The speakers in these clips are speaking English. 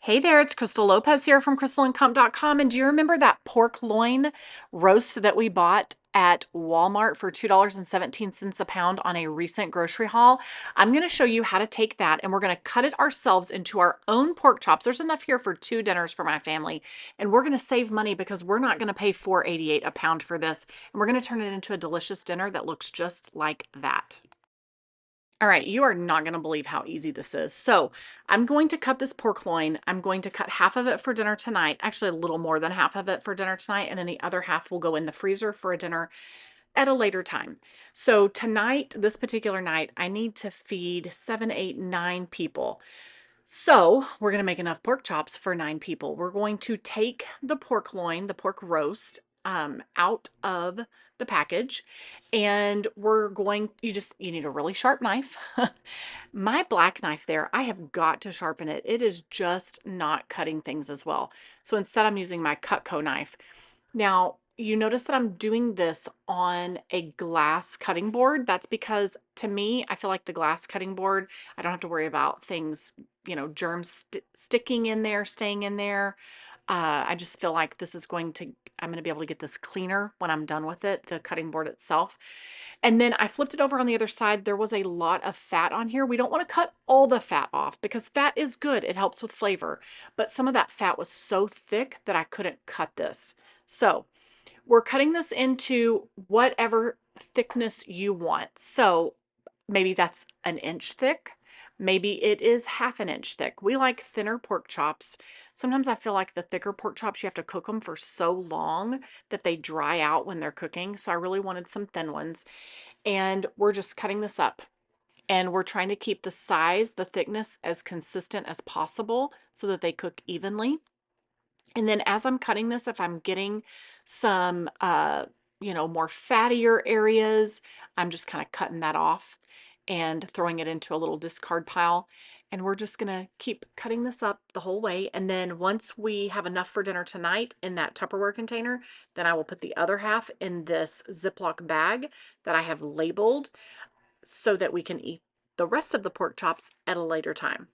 Hey there, it's Crystal Lopez here from crystalandcomp.com. And do you remember that pork loin roast that we bought at Walmart for $2.17 a pound on a recent grocery haul? I'm going to show you how to take that and we're going to cut it ourselves into our own pork chops. There's enough here for 2 dinners for my family, and we're going to save money because we're not going to pay $4.88 a pound for this, and we're going to turn it into a delicious dinner that looks just like that. All right, you are not going to believe how easy this is. So I'm going to cut this pork loin. I'm going to cut half of it for dinner tonight, actually a little more than half of it for dinner tonight, and then the other half will go in the freezer for a dinner at a later time. So tonight, this particular night, I need to feed 7, 8, 9 people. So we're going to make enough pork chops for 9 people. We're going to take the pork loin, the pork roast, out of the package, and you need a really sharp knife. My black knife there, I have got to sharpen it. It is just not cutting things as well. So instead I'm using my Cutco knife. Now, you notice that I'm doing this on a glass cutting board. That's because to me, I feel like the glass cutting board, I don't have to worry about things, germs sticking in there, staying in there. I just feel like I'm going to be able to get this cleaner when I'm done with it, the cutting board itself. And then I flipped it over on the other side. There was a lot of fat on here. We don't want to cut all the fat off because fat is good. It helps with flavor. But some of that fat was so thick that I couldn't cut this. So we're cutting this into whatever thickness you want. So maybe that's an inch thick. Maybe it is half an inch thick. We like thinner pork chops. Sometimes I feel like the thicker pork chops, you have to cook them for so long that they dry out when they're cooking. So I really wanted some thin ones. And we're just cutting this up. And we're trying to keep the size, the thickness as consistent as possible so that they cook evenly. And then as I'm cutting this, if I'm getting some, more fattier areas, I'm just kind of cutting that off and throwing it into a little discard pile. And we're just going to keep cutting this up the whole way. And then once we have enough for dinner tonight in that Tupperware container, then I will put the other half in this Ziploc bag that I have labeled so that we can eat the rest of the pork chops at a later time.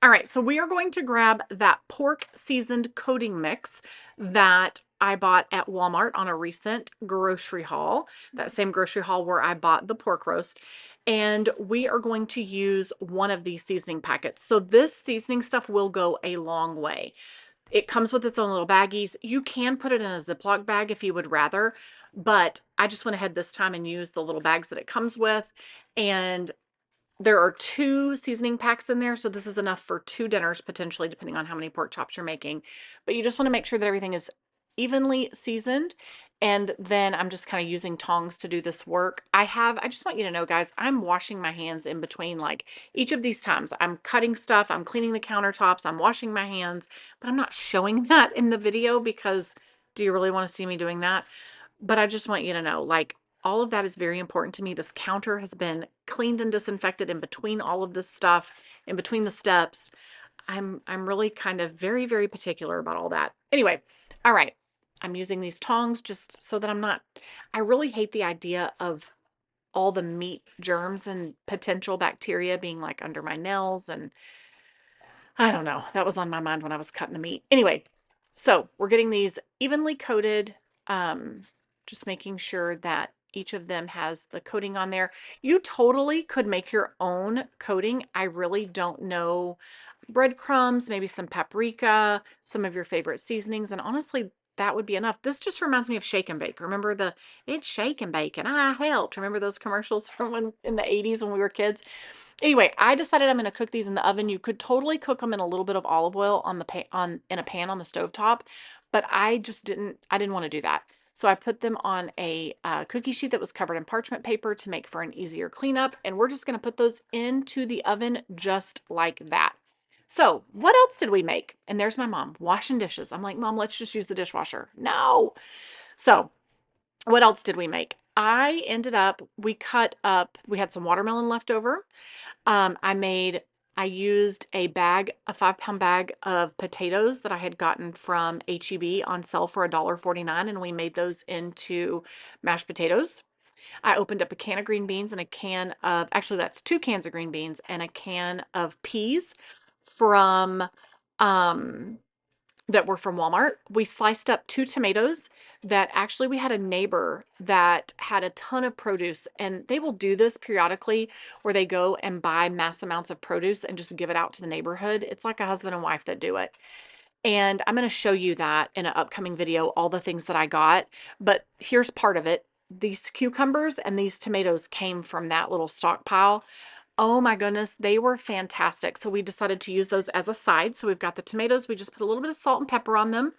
All right, so we are going to grab that pork seasoned coating mix that I bought at Walmart on a recent grocery haul, that same grocery haul where I bought the pork roast. And we are going to use one of these seasoning packets. So this seasoning stuff will go a long way. It comes with its own little baggies. You can put it in a Ziploc bag if you would rather, but I just went ahead this time and used the little bags that it comes with. And there are 2 seasoning packs in there, so this is enough for 2 dinners potentially, depending on how many pork chops you're making. But you just want to make sure that everything is evenly seasoned. And then I'm just kind of using tongs to do this work. I just want you to know, guys, I'm washing my hands in between like each of these times. I'm cutting stuff, I'm cleaning the countertops, I'm washing my hands, but I'm not showing that in the video because do you really want to see me doing that? But I just want you to know, like, all of that is very important to me. This counter has been cleaned and disinfected in between all of this stuff, in between the steps. I'm really kind of very, very particular about all that. Anyway, all right. I'm using these tongs just so that I really hate the idea of all the meat germs and potential bacteria being like under my nails, and I don't know. That was on my mind when I was cutting the meat. Anyway, so we're getting these evenly coated, um, just making sure that each of them has the coating on there. You totally could make your own coating. I really don't know. Breadcrumbs, maybe some paprika, some of your favorite seasonings, and honestly, that would be enough. This just reminds me of Shake and Bake. Remember it's Shake and Bake and I helped. Remember those commercials from when in the 80s when we were kids? Anyway, I decided I'm going to cook these in the oven. You could totally cook them in a little bit of olive oil on the in a pan on the stovetop, but I didn't want to do that. So I put them on a cookie sheet that was covered in parchment paper to make for an easier cleanup, and we're just going to put those into the oven just like that. So what else did we make? And there's my mom washing dishes. I'm like, Mom, let's just use the dishwasher. No. So what else did we make? We cut up, we had some watermelon left over. I used a 5-pound bag of potatoes that I had gotten from HEB on sale for $1.49, and we made those into mashed potatoes. I opened up a can of green beans and actually that's 2 cans of green beans and a can of peas from, um, that were from Walmart. We sliced up 2 tomatoes that actually we had a neighbor that had a ton of produce, and they will do this periodically where they go and buy mass amounts of produce and just give it out to the neighborhood. It's like a husband and wife that do it. And I'm going to show you that in an upcoming video, all the things that I got. But here's part of it. These cucumbers and these tomatoes came from that little stockpile. Oh my goodness, they were fantastic. So we decided to use those as a side. So we've got the tomatoes, we just put a little bit of salt and pepper on them.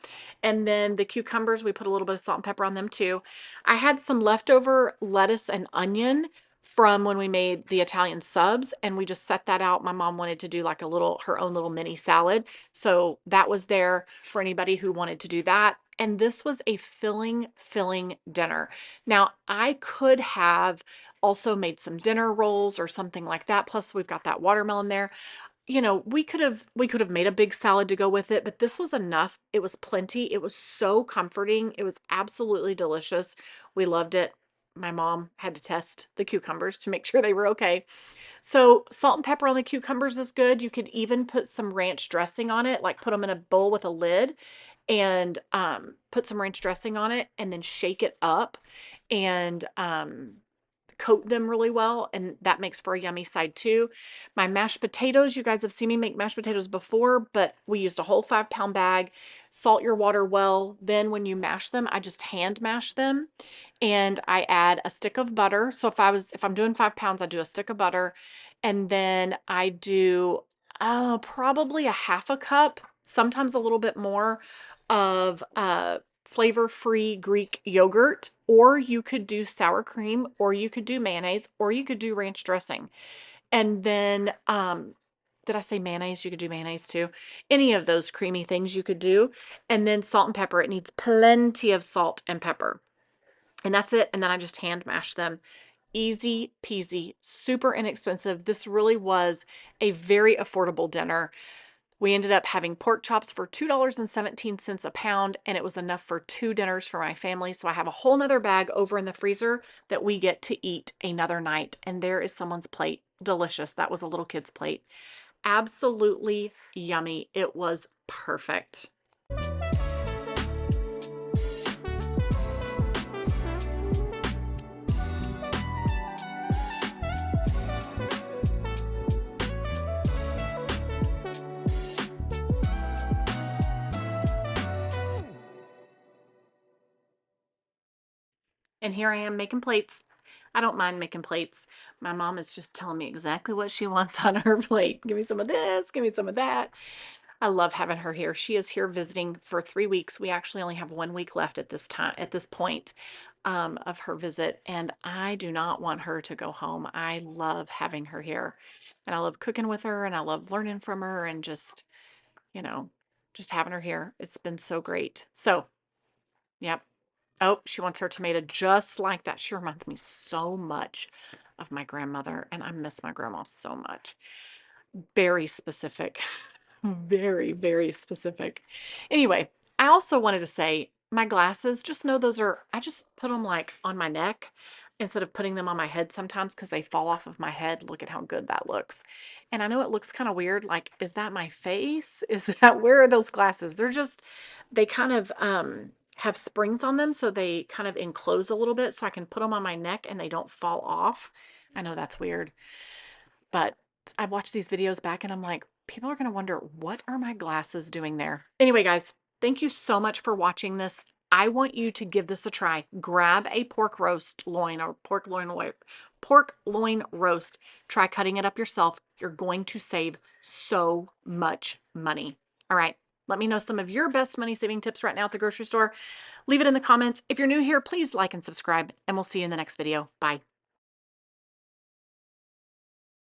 And then the cucumbers, we put a little bit of salt and pepper on them too. I had some leftover lettuce and onion from when we made the Italian subs, and we just set that out. My mom wanted to do like her own little mini salad. So that was there for anybody who wanted to do that. And this was a filling dinner. Now, I could have also made some dinner rolls or something like that. Plus, we've got that watermelon there. You know, we could have made a big salad to go with it, but this was enough. It was plenty. It was so comforting. It was absolutely delicious. We loved it. My mom had to test the cucumbers to make sure they were okay. So salt and pepper on the cucumbers is good. You could even put some ranch dressing on it, like put them in a bowl with a lid and put some ranch dressing on it and then shake it up and coat them really well, and that makes for a yummy side too. My mashed potatoes, you guys have seen me make mashed potatoes before, but we used a whole 5-pound bag. Salt your water well. Then when you mash them, I just hand mash them, and I add a stick of butter. So if I'm doing 5 pounds, I do a stick of butter, and then I do probably a half a cup, sometimes a little bit more, of flavor-free Greek yogurt, or you could do sour cream, or you could do mayonnaise, or you could do ranch dressing. And then, did I say mayonnaise? You could do mayonnaise too. Any of those creamy things you could do. And then salt and pepper. It needs plenty of salt and pepper. And that's it. And then I just hand mash them. Easy peasy, super inexpensive. This really was a very affordable dinner. We ended up having pork chops for $2.17 a pound, and it was enough for 2 dinners for my family. So I have a whole nother bag over in the freezer that we get to eat another night. And there is someone's plate. Delicious. That was a little kid's plate. Absolutely yummy. It was perfect. And here I am making plates. I don't mind making plates. My mom is just telling me exactly what she wants on her plate. Give me some of this, give me some of that. I love having her here. She is here visiting for 3 weeks. We actually only have 1 week left at this time, at this point of her visit, and I do not want her to go home. I love having her here, and I love cooking with her, and I love learning from her, and just, you know, just having her here. It's been so great. So, yep. Oh, she wants her tomato just like that. She reminds me so much of my grandmother, and I miss my grandma so much. Very specific. Very, very specific. Anyway, I also wanted to say my glasses, just know those are, I just put them like on my neck instead of putting them on my head sometimes because they fall off of my head. Look at how good that looks. And I know it looks kind of weird. Like, is that my face? Is that, where are those glasses? They're just, they kind of have springs on them. So they kind of enclose a little bit so I can put them on my neck and they don't fall off. I know that's weird. But I watch these videos back and I'm like, people are going to wonder, what are my glasses doing there? Anyway, guys, thank you so much for watching this. I want you to give this a try. Grab a pork roast loin or pork loin roast. Try cutting it up yourself. You're going to save so much money. All right. Let me know some of your best money saving tips right now at the grocery store. Leave it in the comments. If you're new here, please like and subscribe, and we'll see you in the next video. Bye.